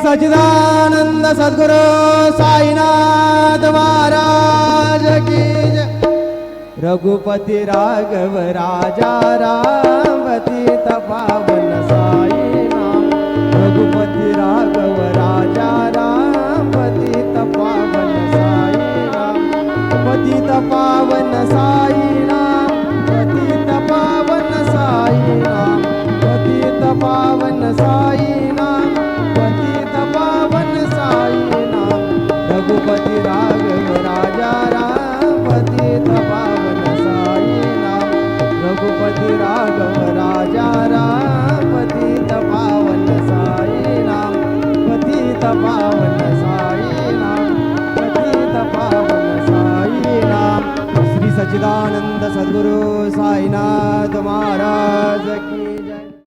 सच्चिदानंद सद्गुरु साईनाथ महाराज की जय। रघुपति राघव राजा राम पतित पावन साई नाम। रघुपति राघव राजा राम पतित पावन साई नाम। पतित पावन साई नाम। पतित पावन साई नाम। पतित पावन साई नाम। पतित पावन साई नाम। रघुपति राघव राजा राम पतित पावन साई नाम। रघुपति राघव राजा राम पतित पावन साई नाम। पतित पावन साई नाम। पतित पावन साई नाम। श्री सच्चिदानंद सद्गुरु साईनाथ महाराज।